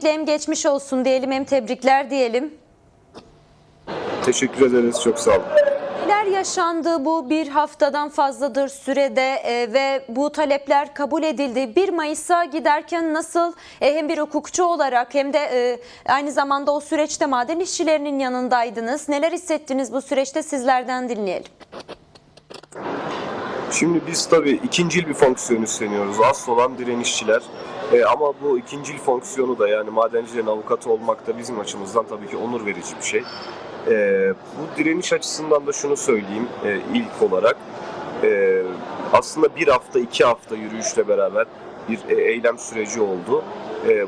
Öncelikle hem geçmiş olsun diyelim hem tebrikler diyelim. Teşekkür ederiz, çok sağ olun. Neler yaşandı bu bir haftadan fazladır sürede ve bu talepler kabul edildi. 1 Mayıs'a giderken nasıl hem bir hukukçu olarak hem de aynı zamanda o süreçte maden işçilerinin yanındaydınız. Neler hissettiniz bu süreçte, sizlerden dinleyelim. Şimdi biz tabii ikincil bir fonksiyon üstleniyoruz. Asıl olan direnişçiler. Ama bu ikincil fonksiyonu da, yani madencilerin avukatı olmak da bizim açımızdan tabii ki onur verici bir şey. Bu direniş açısından da şunu söyleyeyim ilk olarak. Aslında 1 hafta, 2 hafta yürüyüşle beraber bir eylem süreci oldu.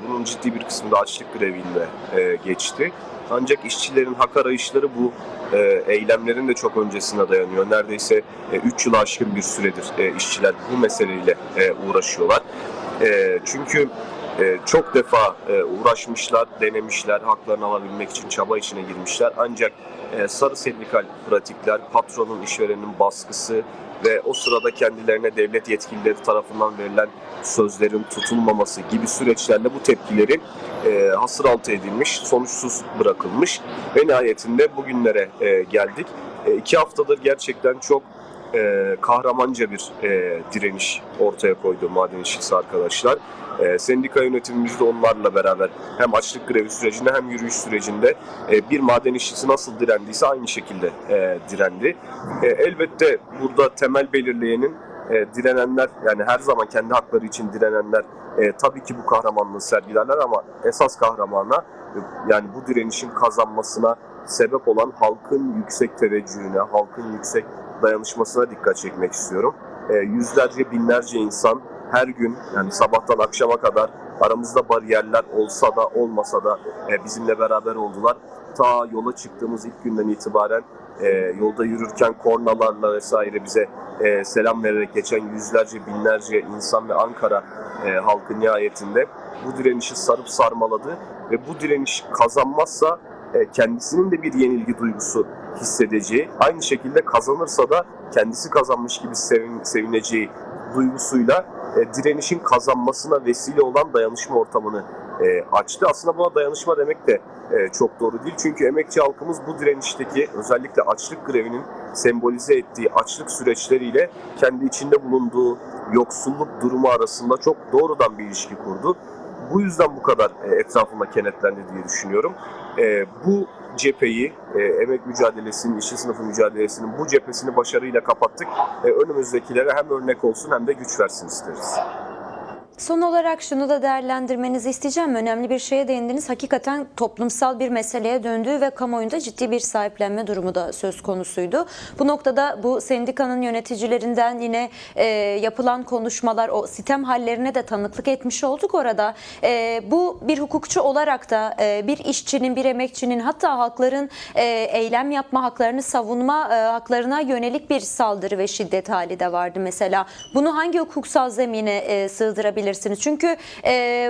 Bunun ciddi bir kısmı da açlık greviyle geçti. Ancak işçilerin hak arayışları bu eylemlerin de çok öncesine dayanıyor. Neredeyse 3 yılı aşkın bir süredir işçiler bu meseleyle uğraşıyorlar. Çünkü çok defa uğraşmışlar, denemişler, haklarını alabilmek için çaba içine girmişler. Ancak sarı sendikal pratikler, patronun, işverenin baskısı ve o sırada kendilerine devlet yetkilileri tarafından verilen sözlerin tutulmaması gibi süreçlerle bu tepkileri hasır altı edilmiş, sonuçsuz bırakılmış ve nihayetinde bugünlere geldik. 2 haftadır gerçekten çok kahramanca bir direniş ortaya koydu maden işçisi arkadaşlar. Sendika yönetimimiz de onlarla beraber hem açlık grevi sürecinde hem yürüyüş sürecinde bir maden işçisi nasıl direndiyse aynı şekilde direndi. Elbette burada temel belirleyenin direnenler, yani her zaman kendi hakları için direnenler tabii ki bu kahramanlığı sergilerler ama esas kahramana, yani bu direnişin kazanmasına sebep olan halkın yüksek teveccühüne, halkın yüksek dayanışmasına dikkat çekmek istiyorum. Yüzlerce, binlerce insan her gün, yani sabahtan akşama kadar aramızda bariyerler olsa da olmasa da bizimle beraber oldular. Ta yola çıktığımız ilk günden itibaren yolda yürürken kornalarla vesaire bize selam vererek geçen yüzlerce, binlerce insan ve Ankara halkı nihayetinde bu direnişi sarıp sarmaladı ve bu direniş kazanmazsa kendisinin de bir yenilgi duygusu hissedeceği, aynı şekilde kazanırsa da kendisi kazanmış gibi sevineceği duygusuyla direnişin kazanmasına vesile olan dayanışma ortamını açtı. Aslında buna dayanışma demek de çok doğru değil. Çünkü emekçi halkımız bu direnişteki özellikle açlık grevinin sembolize ettiği açlık süreçleriyle kendi içinde bulunduğu yoksulluk durumu arasında çok doğrudan bir ilişki kurdu. Bu yüzden bu kadar etrafında kenetlendi diye düşünüyorum. Bu cepheyi, emek mücadelesinin, işçi sınıfı mücadelesinin bu cephesini başarıyla kapattık. Önümüzdekilere hem örnek olsun hem de güç versin isteriz. Son olarak şunu da değerlendirmenizi isteyeceğim. Önemli bir şeye değindiniz. Hakikaten toplumsal bir meseleye döndüğü ve kamuoyunda ciddi bir sahiplenme durumu da söz konusuydu. Bu noktada bu sendikanın yöneticilerinden yine yapılan konuşmalar, o sitem hallerine de tanıklık etmiş olduk orada. Bu bir hukukçu olarak da bir işçinin, bir emekçinin, hatta halkların eylem yapma haklarını savunma haklarına yönelik bir saldırı ve şiddet hali de vardı mesela. Bunu hangi hukuksal zemine sığdırabilirsiniz? Çünkü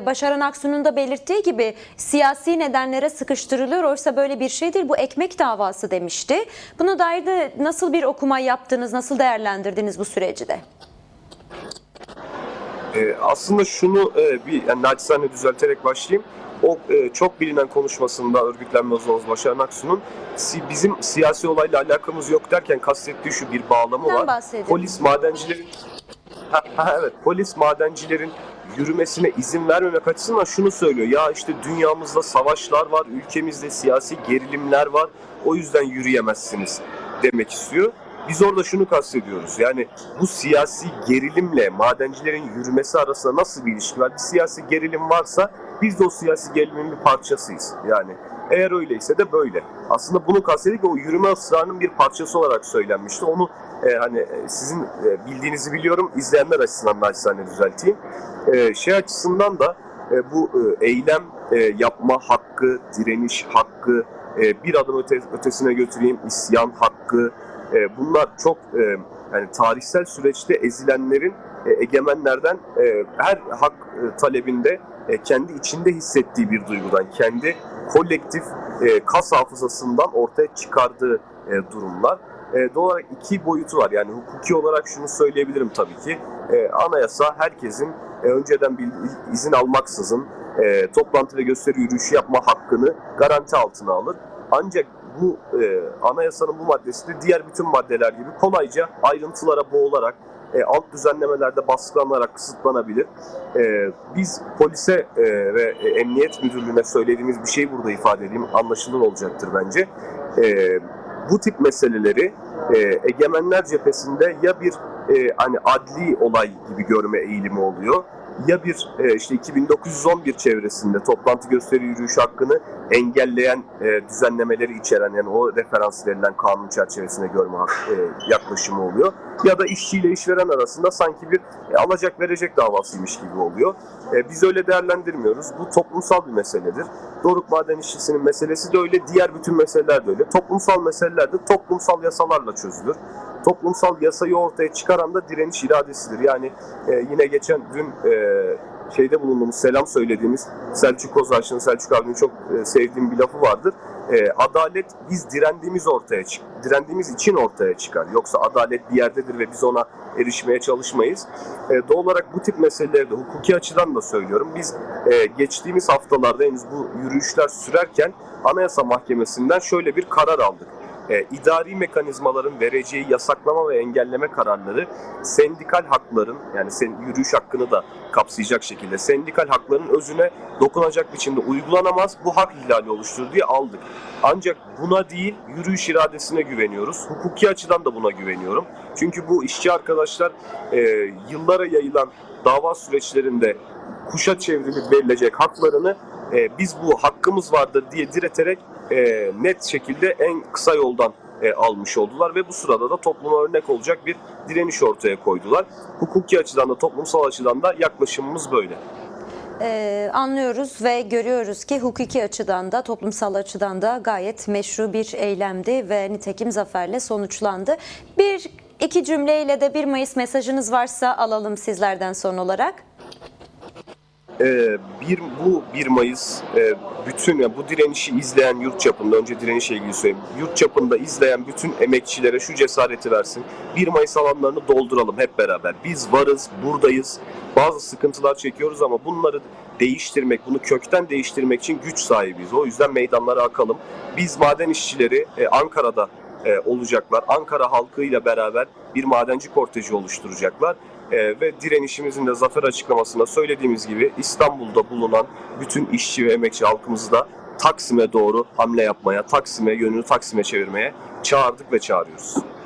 Başaran Aksu'nun da belirttiği gibi siyasi nedenlere sıkıştırılıyor. Oysa böyle bir şey değil. Bu ekmek davası demişti. Buna dair de nasıl bir okuma yaptınız, nasıl değerlendirdiniz bu süreci de? Aslında şunu yani naçizane düzelterek başlayayım. O çok bilinen konuşmasında örgütlenme uzmanı Başaran Aksu'nun bizim siyasi olayla alakamız yok derken kastettiği şu bir bağlamı var. Polis madencilerin evet, polis madencilerin yürümesine izin vermemek açısından şunu söylüyor. Ya işte dünyamızda savaşlar var, ülkemizde siyasi gerilimler var. O yüzden yürüyemezsiniz demek istiyor. Biz orada şunu kastediyoruz. Yani bu siyasi gerilimle madencilerin yürümesi arasında nasıl bir ilişki var? Bir siyasi gerilim varsa biz de o siyasi gerilimin bir parçasıyız. Yani eğer öyleyse de böyle. Aslında bunu kastedip o yürüme ısrarının bir parçası olarak söylenmişti. Onu hani sizin bildiğinizi biliyorum. İzleyenler açısından naçizane düzelteyim. Şey açısından da bu eylem yapma hakkı, direniş hakkı, bir adım ötesine götüreyim, isyan hakkı, bunlar çok yani tarihsel süreçte ezilenlerin egemenlerden her hak talebinde kendi içinde hissettiği bir duygudan, kendi kolektif kas hafızasından ortaya çıkardığı durumlar. Doğal olarak iki boyutu var. Yani hukuki olarak şunu söyleyebilirim tabii ki. Anayasa herkesin önceden bir izin almaksızın toplantı ve gösteri yürüyüşü yapma hakkını garanti altına alır. Ancak bu anayasanın bu maddesi de diğer bütün maddeler gibi kolayca ayrıntılara boğularak, alt düzenlemelerde baskılanarak kısıtlanabilir. Biz polise ve emniyet müdürlüğüne söylediğimiz bir şey burada ifade edeyim, anlaşılır olacaktır bence. Bu tip meseleleri egemenler cephesinde ya bir hani adli olay gibi görme eğilimi oluyor, ya bir işte 2911 çevresinde toplantı gösteri yürüyüş hakkını engelleyen düzenlemeleri içeren, yani o referans verilen kanun çerçevesine görme yaklaşımı oluyor, ya da işçiyle işveren arasında sanki bir alacak verecek davasıymış gibi oluyor. Biz öyle değerlendirmiyoruz. Bu toplumsal bir meseledir. Doruk Maden İşçisi'nin meselesi de öyle, diğer bütün meseleler de öyle. Toplumsal meseleler de toplumsal yasalarla çözülür. Toplumsal yasayı ortaya çıkaran da direniş iradesidir. Yani yine geçen dün şeyde bulunduğumuz, selam söylediğimiz Selçuk Kozarşı'nın, Selçuk abinin çok sevdiğim bir lafı vardır. Adalet biz direndiğimiz için ortaya çıkar. Yoksa adalet bir yerdedir ve biz ona erişmeye çalışmayız. Doğal olarak bu tip meseleleri de hukuki açıdan da söylüyorum. Biz geçtiğimiz haftalarda henüz bu yürüyüşler sürerken Anayasa Mahkemesi'nden şöyle bir karar aldık. İdari mekanizmaların vereceği yasaklama ve engelleme kararları sendikal hakların, yani yürüyüş hakkını da kapsayacak şekilde sendikal hakların özüne dokunacak biçimde uygulanamaz, bu hak ihlali oluşturur diye aldık. Ancak buna değil, yürüyüş iradesine güveniyoruz. Hukuki açıdan da buna güveniyorum. Çünkü bu işçi arkadaşlar yıllara yayılan dava süreçlerinde kuşa çevrilip verilecek haklarını biz bu hakkımız vardır diye direterek net şekilde en kısa yoldan almış oldular ve bu sırada da topluma örnek olacak bir direniş ortaya koydular. Hukuki açıdan da toplumsal açıdan da yaklaşımımız böyle. Anlıyoruz ve görüyoruz ki hukuki açıdan da toplumsal açıdan da gayet meşru bir eylemdi ve nitekim zaferle sonuçlandı. Bir iki cümleyle de 1 Mayıs mesajınız varsa alalım sizlerden son olarak. Bu 1 Mayıs bütün bu direnişi izleyen yurt çapında, önce direnişle ilgili söyleyeyim, yurt çapında izleyen bütün emekçilere şu cesareti versin. 1 Mayıs alanlarını dolduralım hep beraber. Biz varız, buradayız. Bazı sıkıntılar çekiyoruz ama bunları değiştirmek, bunu kökten değiştirmek için güç sahibiyiz. O yüzden meydanlara akalım. Biz maden işçileri Ankara'da olacaklar. Ankara halkıyla beraber bir madenci korteji oluşturacaklar. Ve direnişimizin de zafer açıklamasında söylediğimiz gibi İstanbul'da bulunan bütün işçi ve emekçi halkımızı da Taksim'e doğru hamle yapmaya, yönünü Taksim'e çevirmeye çağırdık ve çağırıyoruz.